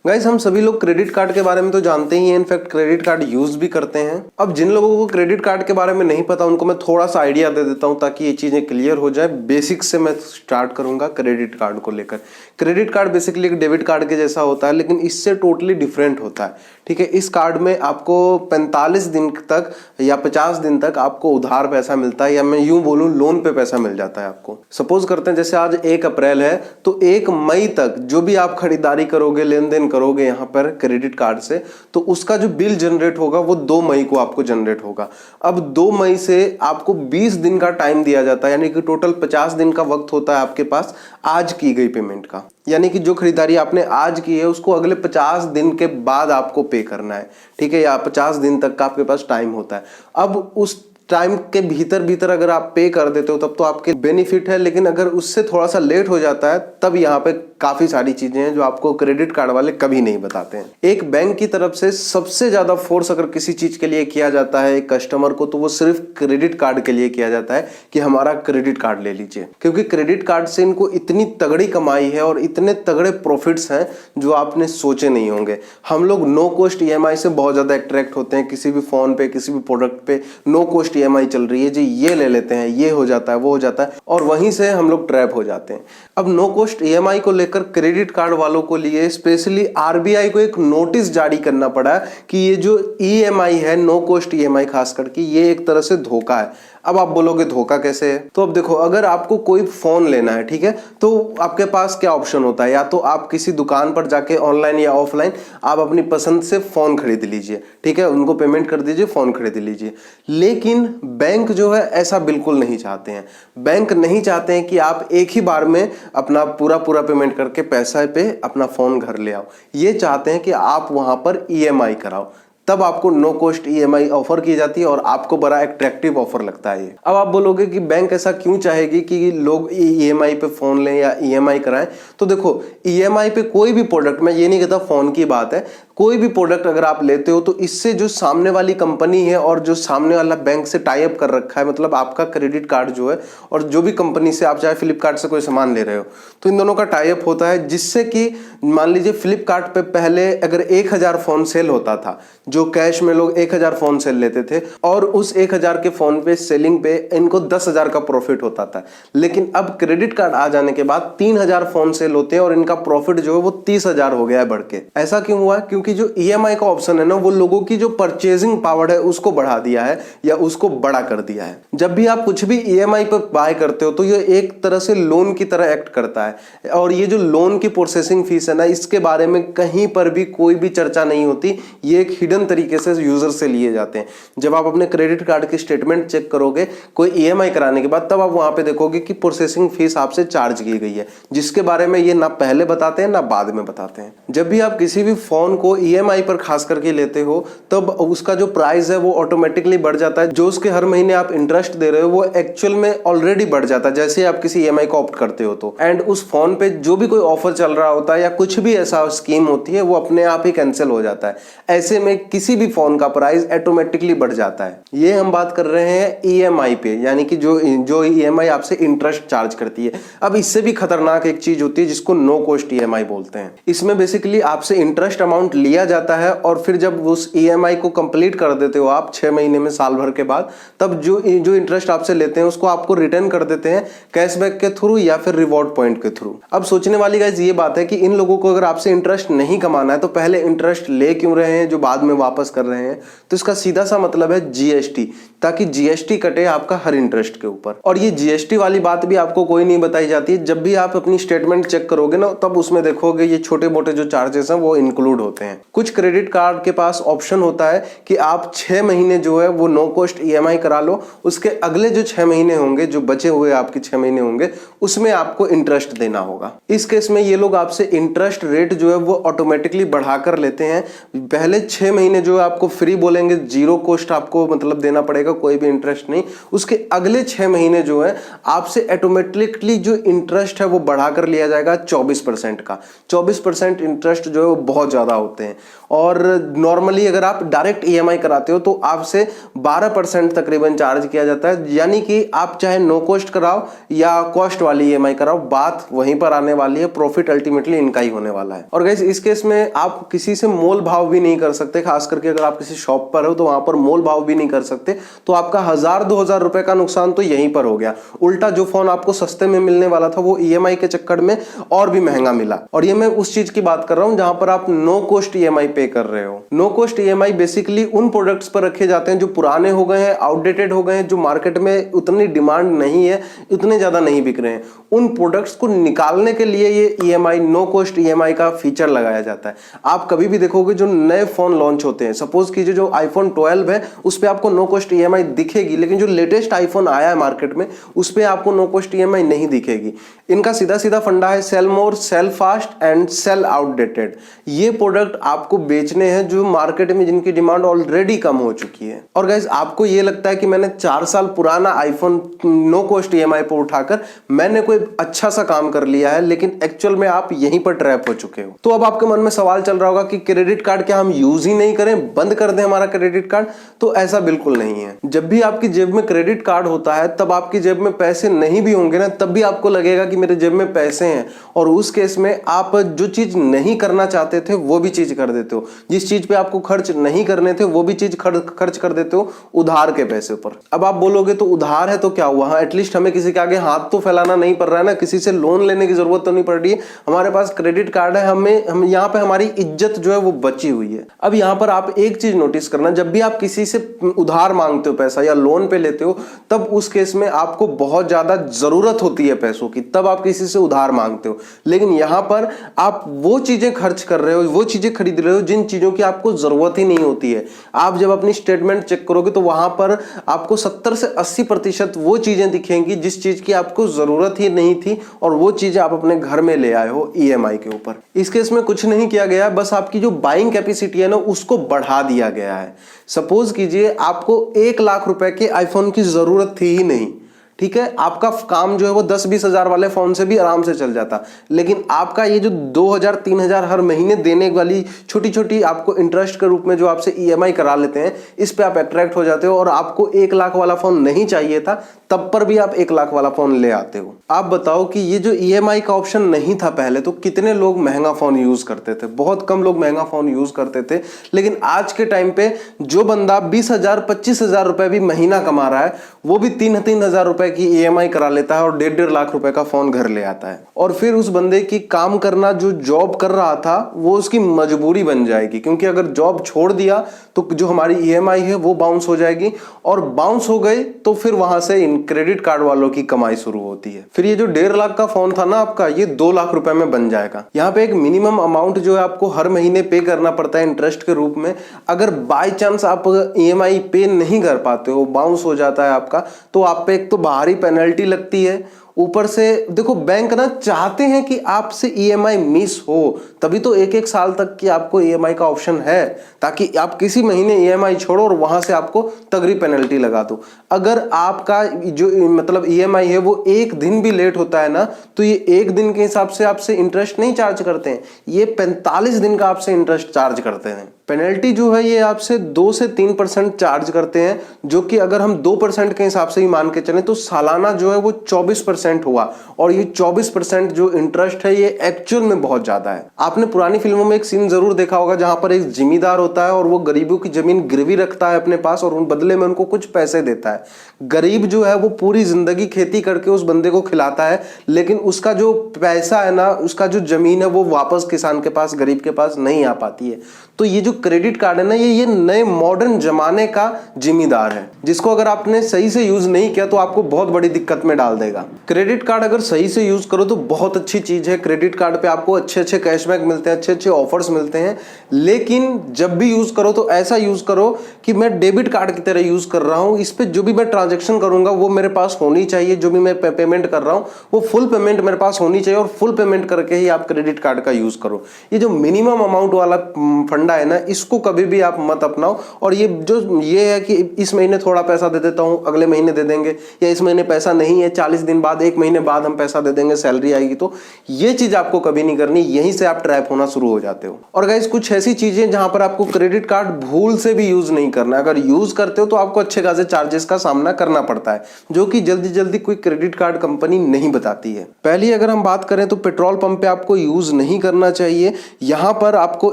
Guys हम सभी लोग क्रेडिट कार्ड के बारे में तो जानते ही हैं, इनफैक्ट क्रेडिट कार्ड यूज भी करते हैं। अब जिन लोगों को क्रेडिट कार्ड के बारे में नहीं पता उनको मैं थोड़ा सा आइडिया दे देता हूं ताकि ये चीजें क्लियर हो जाए। बेसिक से मैं स्टार्ट करूंगा क्रेडिट कार्ड को लेकर। क्रेडिट कार्ड बेसिकली एक डेबिट कार्ड के जैसा होता है, लेकिन इससे टोटली डिफरेंट होता है। ठीक है, इस कार्ड में आपको 45 दिन तक या 50 दिन तक आपको उधार पैसा मिलता है, या मैं यूं बोलूं लोन पे पैसा मिल जाता है आपको। सपोज करते हैं जैसे आज 1 अप्रैल है तो 1 मई तक जो भी आप खरीदारी करोगे, लेन देन करोगे यहाँ पर क्रेडिट कार्ड से, तो उसका जो बिल जनरेट होगा वो 2 मई को आपको जनरेट होगा। अब 2 मई से आपको 20 दिन का टाइम दिया जाता है, यानी कि टोटल 50 दिन का वक्त होता है आपके पास आज की गई पेमेंट का। यानी कि जो खरीदारी आपने आज की है उसको अगले 50 दिन के बाद आपको पे करना है। ठीक है, या 50 दिन तक का आपके पास टाइम होता है। अब उस टाइम के भीतर अगर आप पे कर देते हो तब तो आपके बेनिफिट है, लेकिन अगर उससे थोड़ा सा लेट हो जाता है तब यहाँ पे काफी सारी चीजें हैं जो आपको क्रेडिट कार्ड वाले कभी नहीं बताते हैं। एक बैंक की तरफ से सबसे ज्यादा फोर्स अगर किसी चीज के लिए किया जाता है एक कस्टमर को, तो वो सिर्फ क्रेडिट कार्ड के लिए किया जाता है कि हमारा क्रेडिट कार्ड ले लीजिए, क्योंकि क्रेडिट कार्ड से इनको इतनी तगड़ी कमाई है और इतने तगड़े प्रॉफिट्स हैं जो आपने सोचे नहीं होंगे। हम लोग नो कॉस्ट ईएमआई से बहुत ज्यादा अट्रैक्ट होते हैं। किसी भी फोन पे, किसी भी प्रोडक्ट पे नो कॉस्ट ईएमआई चल रही है जी, ये ले लेते हैं, ये हो जाता है, वो हो जाता है, और वहीं से हम लोग ट्रैप हो जाते हैं। अब नो कॉस्ट ईएमआई को लेकर क्रेडिट कार्ड वालों को लिए स्पेशली आरबीआई को एक नोटिस जारी करना पड़ा कि ये जो ईएमआई है, नो कॉस्ट ईएमआई खास करके, ये एक तरह से धोखा है। अब आप बोलोगे धोखा कैसे है? तो अब देखो, अगर आपको कोई फोन लेना है, ठीक है, तो आपके पास क्या ऑप्शन होता है? या तो आप किसी दुकान पर जाके ऑनलाइन या ऑफलाइन आप अपनी पसंद से फोन खरीद लीजिए, ठीक है, उनको पेमेंट कर दीजिए, फोन खरीद लीजिए। लेकिन बैंक जो है ऐसा बिल्कुल नहीं चाहते हैं। बैंक नहीं चाहते हैं कि आप एक ही बार में अपना पूरा पेमेंट करके पैसा पे अपना फोन घर ले आओ। ये चाहते हैं कि आप वहां पर ईएमआई कराओ, तब आपको नो कॉस्ट ईएमआई ऑफर की जाती है और आपको बड़ा अट्रैक्टिव ऑफर लगता है ये। अब आप बोलोगे कि बैंक ऐसा क्यों चाहेगी कि लोग ईएमआई पे फोन लें या ईएमआई कराएं? तो देखो, ईएमआई पे कोई भी प्रोडक्ट, मैं ये नहीं कहता फोन की बात है, कोई भी प्रोडक्ट अगर आप लेते हो तो इससे जो सामने वाली कंपनी है और जो सामने वाला बैंक से टाई अप कर रखा है, मतलब आपका क्रेडिट कार्ड जो है और जो भी कंपनी से आप चाहे फ्लिपकार्ट से कोई सामान ले रहे हो, तो इन दोनों का टाई अप होता है, जिससे कि मान लीजिए फ्लिपकार्ट पे पहले अगर 1000 फोन सेल होता था, जो कैश में लोग 1000 फोन सेल लेते थे, और उस 1000 के फोन पे सेलिंग पे इनको 10,000 का प्रॉफिट होता था। लेकिन अब क्रेडिट कार्ड आ जाने के बाद 3000 फोन सेल होते हैं और इनका प्रॉफिट जो है वो 30,000 हो गया है बढ़ के। ऐसा क्यों हुआ? क्योंकि जो ईएमआई का ऑप्शन है ना, वो लोगों की जो परचेजिंग पावर है उसको बढ़ा दिया है या उसको बड़ा कर दिया है। जब भी आप कुछ भी ईएमआई पर बाय करते हो तो ये एक तरह से लोन की तरह एक्ट करता है, और ये जो लोन की प्रोसेसिंग फीस है ना, इसके बारे में कहीं पर भी कोई भी चर्चा नहीं होती। ये एक हिडन तरीके से यूजर से लिए जाते हैं। जब आप अपने क्रेडिट कार्ड की स्टेटमेंट चेक करोगे कोई ईएमआई कराने के बाद, तब आप वहां पे देखोगे कि प्रोसेसिंग फीस आपसे चार्ज की गई है, जिसके बारे में ये ना पहले बताते हैं ना बाद में बताते हैं। जब भी आप किसी भी फोन को ईएमआई पर खास करके लेते हो तब उसका जो प्राइस है वो ऑटोमेटिकली बढ़ जाता है। जो उसके हर महीने आप इंटरेस्ट दे रहे हो वो एक्चुअल में ऑलरेडी बढ़ जाता है जैसे आप किसी ईएमआई को ऑप्ट करते हो तो। एंड उस फोन पे जो भी कोई ऑफर चल रहा होता है या कुछ भी ऐसा स्कीम होती है वो अपने आप ही कैंसिल हो जाता है। ऐसे में किसी भी फोन का प्राइस ऑटोमेटिकली बढ़ जाता है। ये हम बात कर रहे हैं ईएमआई पे, यानी कि जो ईएमआई आपसे इंटरेस्ट चार्ज करती है। अब इससे भी खतरनाक एक चीज होती है जिसको नो कॉस्ट ईएमआई बोलते हैं। इसमें बेसिकली आपसे इंटरेस्ट अमाउंट लिया जाता है और फिर जब उस ईएमआई को कंप्लीट कर देते हो आप 6 महीने में, साल भर के बाद, तब जो इंटरेस्ट आपसे लेते हैं उसको आपको रिटर्न कर देते हैं कैशबैक के थ्रू या फिर रिवॉर्ड पॉइंट के थ्रू। अब सोचने वाली गाइस ये बात है कि इन लोगों को अगर आपसे इंटरेस्ट नहीं कमाना है तो पहले इंटरेस्ट ले क्यों रहे हैं जो बाद में वापस कर रहे हैं? तो इसका सीधा सा मतलब है जीएसटी, ताकि जीएसटी कटे आपका हर इंटरेस्ट के ऊपर। और ये जीएसटी वाली बात भी आपको कोई नहीं बताई जाती है। जब भी आप अपनी स्टेटमेंट चेक करोगे ना, तब उसमें देखोगे ये छोटे मोटे जो चार्जेस हैं वो इंक्लूड होते हैं। कुछ क्रेडिट कार्ड के पास ऑप्शन होता है कि आप 6 महीने जो है वो नो कॉस्ट ईएमआई करा लो, उसके अगले जो 6 महीने होंगे, जो बचे हुए आपके 6 महीने होंगे, उसमें आपको इंटरेस्ट देना होगा। इस केस में ये लोग आपसे इंटरेस्ट रेट जो है वो ऑटोमेटिकली बढ़ाकर लेते हैं। पहले 6 महीने जो है आपको फ्री बोलेंगे, जीरो कॉस्ट आपको मतलब देना पड़ेगा, कोई भी इंटरेस्ट नहीं। उसके अगले 6 महीने जो है आपसे ऑटोमेटिकली जो इंटरेस्ट है वो बढ़ाकर लिया जाएगा 24% का। 24% इंटरेस्ट जो है वो बहुत ज्यादा होते हैं। हैं। और नॉर्मली अगर आप डायरेक्ट ईएमआई कराते हो तो आपसे 12% तकरीबन चार्ज किया जाता है, यानी कि आप चाहे नो कॉस्ट कराओ या कॉस्ट वाली ईएमआई कराओ, बात वहीं पर आने वाली है, प्रॉफिट अल्टीमेटली इनका ही होने वाला है। और गाइस इस केस में आप किसी से मोल भाव भी नहीं कर सकते, खास करके अगर आप किसी शॉप पर हो तो वहां पर मोल भाव भी नहीं कर सकते, तो आपका 1000-2000 रुपए का नुकसान तो यहीं पर हो गया। उल्टा जो फोन आपको सस्ते में मिलने वाला था वो ईएमआई के चक्कर में और भी महंगा मिला। और ये मैं उस चीज की बात कर रहा हूं जहां पर आप नो कॉस्ट ईएमआई पे कर रहे हो। नो कॉस्ट ईएमआई बेसिकली उन प्रोडक्ट्स पर रखे जाते हैं जो पुराने हो गए हैं, आउटडेटेड हो गए हैं, जो मार्केट में उतनी डिमांड नहीं है, उतने ज्यादा नहीं बिक रहे हैं। उन प्रोडक्ट्स को निकालने के लिए ये ईएमआई, नो कॉस्ट ईएमआई का फीचर लगाया जाता है। आप कभी भी देखोगे जो नए फोन लॉन्च होते हैं, सपोज कीजिए जो आईफोन 12 है उस पे आपको नो कॉस्ट ईएमआई दिखेगी, लेकिन जो लेटेस्ट आईफोन आया है मार्केट में उस पे आपको नो कॉस्ट ईएमआई नहीं दिखेगी। इनका सीधा सीधा फंडा है sell more, sell fast and sell outdated. ये प्रोडक्ट आपको बेचने हैं जो मार्केट में जिनकी डिमांड ऑलरेडी कम हो चुकी है। और गाइस आपको ये लगता है कि मैंने 4 साल पुराना आईफोन नो कॉस्ट ईएमआई पर उठाकर मैंने कोई अच्छा सा काम कर लिया है, लेकिन एक्चुअल में आप यहीं पर ट्रैप हो चुके हो। तो अब आपके मन में सवाल चल रहा होगा कि क्रेडिट कार्ड क्या हम यूज ही नहीं करें, बंद कर दें हमारा क्रेडिट कार्ड? तो ऐसा बिल्कुल नहीं है। जब भी आपकी जेब में क्रेडिट कार्ड होता है तब आपकी जेब में पैसे नहीं भी होंगे ना, तब भी आपको लगेगा कि मेरे जेब में पैसे हैं, और उस केस में आप जो चीज नहीं करना चाहते थे वो भी चीज कर देते हो। जिस चीज पे आपको खर्च नहीं करने थे वो भी चीज खर्च कर देते हो उधार के पैसे पर। अब आप बोलोगे तो उधार है तो क्या हुआ, हाँ एटलीस्ट हमें किसी के आगे हाथ तो फैलाना नहीं पड़ रहा है ना, किसी से लोन लेने की जरूरत तो नहीं पड़ रही है, हमारे पास क्रेडिट कार्ड है, हम यहाँ पे हमारी इज्जत जो है वो बची हुई है। अब यहाँ पर आप एक चीज नोटिस करना, जब भी आप किसी से उधार मांगते हो पैसा या लोन पे लेते हो तब उस केस में आपको बहुत ज्यादा जरूरत होती है पैसों की, तब आप किसी से उधार मांगते हो। लेकिन यहाँ पर आप वो चीजें खर्च कर रहे हो, वो चीजें खरीद रहे हो जिन चीजों की आपको जरूरत ही नहीं होती है। आप जब अपनी स्टेटमेंट चेक करोगे तो वहां पर आपको 70 से 80% वो चीजें दिखेंगी जिस चीज की आपको जरूरत ही नहीं थी, और वो चीजें आप अपने घर में ले आए हो ईएमआई के ऊपर। इस केस में कुछ नहीं किया गया, बस आपकी जो बाइंग कैपेसिटी है ना उसको बढ़ा दिया गया है। सपोज कीजिए आपको 1 लाख रुपए के आईफोन की जरूरत थी ही नहीं, ठीक है, आपका काम जो है वो 10-20 हजार वाले फोन से भी आराम से चल जाता, लेकिन आपका ये जो 2000-3000 हर महीने देने वाली छोटी छोटी आपको इंटरेस्ट के रूप में जो आपसे ईएमआई करा लेते हैं, इस पे आप अट्रैक्ट हो जाते हो और आपको 1 लाख वाला फोन नहीं चाहिए था, तब पर भी आप 1 लाख वाला फोन ले आते हो। आप बताओ कि ये जो ईएमआई का ऑप्शन नहीं था पहले, तो कितने लोग महंगा फोन यूज करते थे? बहुत कम लोग महंगा फोन यूज करते थे। लेकिन आज के टाइम पे जो बंदा 20,000-25,000 रुपए भी महीना कमा रहा है वो भी 3-3 हजार रुपए की ईएमआई करा लेता है और 1.5 लाख रुपए का फोन घर ले आता है। और फिर उस बंदे की काम करना, जो जॉब कर रहा था, वो उसकी मजबूरी बन जाएगी, क्योंकि अगर जॉब छोड़ दिया तो जो हमारी ईएमआई है वो बाउंस हो जाएगी, और बाउंस हो गई तो फिर वहां से क्रेडिट कार्ड वालों की कमाई शुरू होती है। फिर ये जो 1.5 लाख का फोन था ना आपका, ये 2 लाख रुपए में बन जाएगा। यहाँ पे एक मिनिमम अमाउंट जो है आपको हर महीने पे करना पड़ता है इंटरेस्ट के रूप में। अगर बाय चांस आप ईएमआई पे नहीं कर पाते हो, बाउंस हो जाता है आपका, तो आप पे एक तो बाहरी पेनल्टी लगती है, ऊपर से देखो बैंक ना चाहते हैं कि आपसे ईएमआई मिस हो, तभी तो 1-1 साल तक की आपको ईएमआई का ऑप्शन है, ताकि आप किसी महीने ईएमआई छोड़ो और वहां से आपको तगड़ी पेनल्टी लगा दो। अगर आपका जो मतलब ईएमआई है वो 1 दिन भी लेट होता है ना, तो ये 1 दिन के हिसाब से आपसे इंटरेस्ट नहीं चार्ज करते हैं, ये 45 दिन का आपसे इंटरेस्ट चार्ज करते हैं। पेनल्टी जो है ये आपसे 2 से 3% चार्ज करते हैं, जो कि अगर हम 2% के हिसाब से ही मान के चलें तो सालाना जो है वो 24% हुआ, और ये 24% जो इंटरेस्ट है ये एक्चुअल में बहुत ज्यादा है। आपने पुरानी फिल्मों में एक सीन जरूर देखा होगा जहां पर एक जिम्मेदार होता है और वो गरीबों की जमीन गिरवी रखता है अपने पास और उन बदले में उनको कुछ पैसे देता है। गरीब जो है वो पूरी जिंदगी खेती करके उस बंदे को खिलाता है, लेकिन उसका जो पैसा है ना, उसका जो जमीन है वो वापस किसान के पास, गरीब के पास नहीं आ पाती है। तो ये जो क्रेडिट कार्ड है ना, ये नए मॉडर्न जमाने का जिम्मेदार है, जिसको अगर आपने सही से यूज नहीं किया तो आपको बहुत बड़ी दिक्कत में डाल देगा। क्रेडिट कार्ड अगर सही से यूज करो तो बहुत अच्छी चीज है। क्रेडिट कार्ड पे आपको अच्छे अच्छे कैशबैक मिलते हैं, अच्छे अच्छे ऑफर्स मिलते हैं, लेकिन जब भी यूज करो तो ऐसा यूज करो कि मैं डेबिट कार्ड की तरह यूज कर रहा हूं, इस पे जो भी मैं ट्रांजेक्शन करूंगा वो मेरे पास होनी चाहिए, जो भी मैं पेमेंट कर रहा हूं वो फुल पेमेंट मेरे पास होनी चाहिए, और फुल पेमेंट करके ही आप क्रेडिट कार्ड का यूज करो। ये जो मिनिमम अमाउंट वाला फंडा है ना, इसको कभी भी आप मत अपनाओ। और ये है कि इस महीने थोड़ा पैसा दे देता हूं, अगले महीने दे देंगे, या इस महीने पैसा नहीं है 40 दिन बाद, 1 महीने बाद हम पैसा दे देंगे, सैलरी आएगी, तो ये चीज आपको कभी नहीं करनी। यहीं से आप ट्रैप होना शुरू हो जाते हो। और गाइस कुछ ऐसी चीजें जहां पर आपको क्रेडिट कार्ड भूल से भी यूज नहीं करना। अगर यूज करते हो तो आपको अच्छे खासे चार्जेस का सामना करना पड़ता है, जो कि जल्दी जल्दी कोई क्रेडिट कार्ड कंपनी नहीं बताती है। पहली अगर हम बात करें तो पेट्रोल पंप पे आपको यूज नहीं करना चाहिए। यहां पर आपको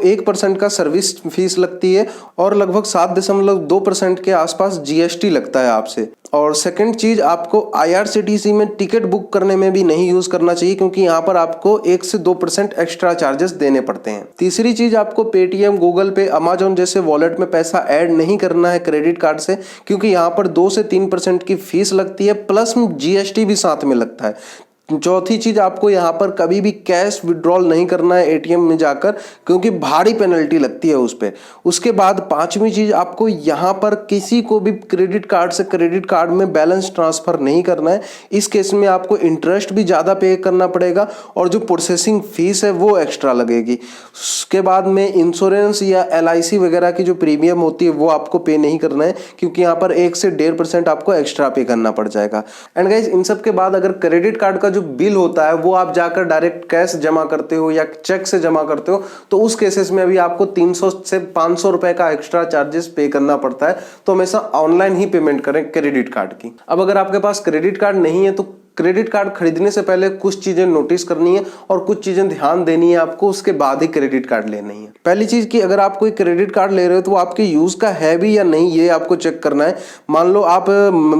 1% का सर्विस फीस लगती है और लगभग 7.2% के आसपास जीएसटी लगता है आपसे। और सेकंड चीज, आपको आईआरसीटीसी में टिकट बुक करने में भी नहीं यूज करना चाहिए, क्योंकि यहाँ पर आपको 1 से 2% एक्स्ट्रा चार्जेस देने पड़ते हैं। तीसरी चीज, आपको पेटीएम, गूगल पे, अमेजॉन जैसे वॉलेट में पैसा ऐड नहीं करना है क्रेडिट कार्ड से, क्योंकि यहाँ पर 2 से 3% की फीस लगती है, प्लस जीएसटी भी साथ में लगता है। चौथी चीज, आपको यहाँ पर कभी भी कैश विड्रॉल नहीं करना है एटीएम में जाकर, क्योंकि भारी पेनल्टी लगती है उस पे। उसके बाद पांचवी चीज, आपको यहाँ पर किसी को भी क्रेडिट कार्ड से क्रेडिट कार्ड में बैलेंस ट्रांसफर नहीं करना है। इस केस में आपको इंटरेस्ट भी ज्यादा पे करना पड़ेगा और जो प्रोसेसिंग फीस है वो एक्स्ट्रा लगेगी। उसके बाद में इंश्योरेंस या एलआईसी वगैरह की जो प्रीमियम होती है वो आपको पे नहीं करना है, क्योंकि यहाँ पर 1 से 1.5% आपको एक्स्ट्रा पे करना पड़ जाएगा। एंड गाइज, इन सब के बाद अगर क्रेडिट कार्ड का जो बिल होता है वो आप जाकर डायरेक्ट कैश जमा करते हो या चेक से जमा करते हो, तो उस केसेस में भी आपको 300 से 500 रुपए का एक्स्ट्रा चार्जेस पे करना पड़ता है। तो हमेशा ऑनलाइन ही पेमेंट करें क्रेडिट कार्ड की। अब अगर आपके पास क्रेडिट कार्ड नहीं है तो क्रेडिट कार्ड खरीदने से पहले कुछ चीजें नोटिस करनी है और कुछ चीजें ध्यान देनी है आपको, उसके बाद ही क्रेडिट कार्ड लेनी है। पहली चीज कि अगर आप कोई क्रेडिट कार्ड ले रहे हो तो वो आपके यूज का है भी या नहीं, ये आपको चेक करना है। मान लो आप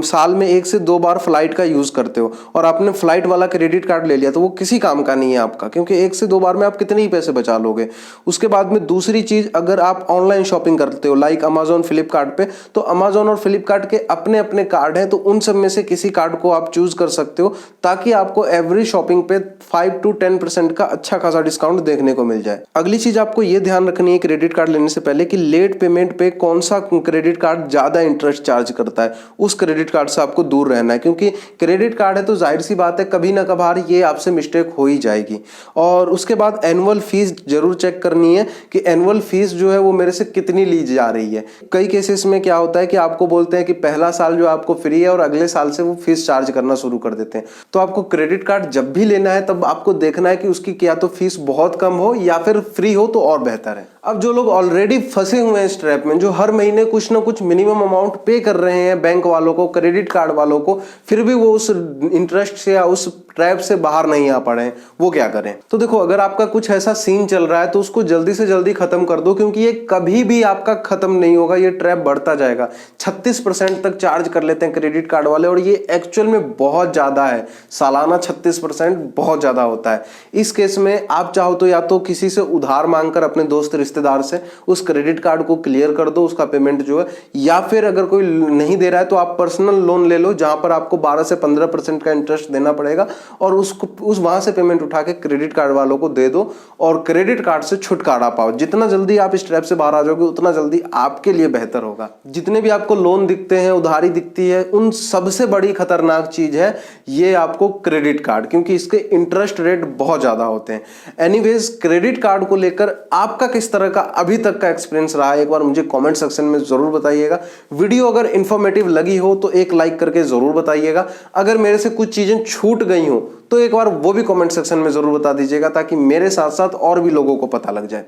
साल में 1 से 2 बार फ्लाइट का यूज करते हो और आपने फ्लाइट वाला क्रेडिट कार्ड ले लिया, तो वो किसी काम का नहीं है आपका, क्योंकि 1 से 2 बार में आप कितने ही पैसे बचा लोगे। उसके बाद में दूसरी चीज, अगर आप ऑनलाइन शॉपिंग करते हो लाइक अमेजॉन, फ्लिपकार्ट पे, तो अमेजॉन और फ्लिपकार्ट के अपने अपने कार्ड हैं, तो उन सब में से किसी कार्ड को आप चूज कर सकते हो, ताकि आपको एवरी शॉपिंग पे 5 to 10% का अच्छा खासा डिस्काउंट देखने को मिल जाए। अगली चीज आपको ये ध्यान रखनी है क्रेडिट कार्ड लेने से पहले कि लेट पेमेंट पे कौन सा क्रेडिट कार्ड ज्यादा इंटरेस्ट चार्ज करता है, उस क्रेडिट कार्ड से आपको दूर रहना है, क्योंकि क्रेडिट कार्ड है तो जाहिर सी बात है कभी ना कभार ये आपसे मिस्टेक हो ही जाएगी। और उसके बाद एनुअल फीस जरूर चेक करनी है कि एनुअल फीस जो है वो मेरे से कितनी ली जा रही है। कई केसेस में क्या होता है कि आपको बोलते हैं कि पहला साल जो आपको फ्री है और अगले साल से वो फीस चार्ज करना शुरू कर देते हैं। तो आपको क्रेडिट कार्ड जब भी लेना है तब आपको देखना है कि उसकी या तो फीस बहुत कम हो या फिर फ्री हो तो और बेहतर है। अब जो लोग ऑलरेडी फंसे हुए हैं इस ट्रैप में, जो हर महीने कुछ ना कुछ मिनिमम अमाउंट पे कर रहे हैं बैंक वालों को, क्रेडिट कार्ड वालों को, फिर भी वो उस इंटरेस्ट से या उस ट्रैप से बाहर नहीं आ पा रहे हैं, वो क्या करें? तो देखो, अगर आपका कुछ ऐसा सीन चल रहा है तो उसको जल्दी से जल्दी खत्म कर दो, क्योंकि ये कभी भी आपका खत्म नहीं होगा, ये ट्रैप बढ़ता जाएगा। 36% तक चार्ज कर लेते हैं क्रेडिट कार्ड वाले, और ये एक्चुअल में बहुत ज्यादा है। सालाना 36% बहुत ज्यादा होता है। इस केस में आप चाहो तो या तो किसी से उधार मांगकर अपने दोस्त रिश्तेदार से उस क्रेडिट कार्ड को क्लियर कर दो, उसका पेमेंट जो है, या फिर अगर कोई नहीं दे रहा है तो आप पर्सनल लोन ले लो, जहां पर आपको 12 से 15% का इंटरेस्ट देना पड़ेगा, और उसको वहां से पेमेंट उठा के क्रेडिट कार्ड वालों को दे दो और क्रेडिट कार्ड से छुटकारा पाओ। जितना जल्दी आप इस ट्रैप से बाहर आ जाओगे उतना जल्दी आपके लिए बेहतर होगा। जितने भी आपको लोन दिखते हैं, उधारी दिखती है, उन सबसे बड़ी खतरनाक चीज है ये आपको क्रेडिट कार्ड, क्योंकि इसके इंटरेस्ट रेट बहुत ज्यादा होते हैं। एनीवेज, क्रेडिट कार्ड को लेकर आपका किस तरह का अभी तक का एक्सपीरियंस रहा है, एक बार मुझे कमेंट सेक्शन में जरूर बताइएगा। वीडियो अगर इंफॉर्मेटिव लगी हो तो एक लाइक करके जरूर बताइएगा। अगर मेरे से कुछ चीजें छूट गई हो तो एक बार वो भी कमेंट सेक्शन में जरूर बता दीजिएगा, ताकि मेरे साथ साथ और भी लोगों को पता लग जाए।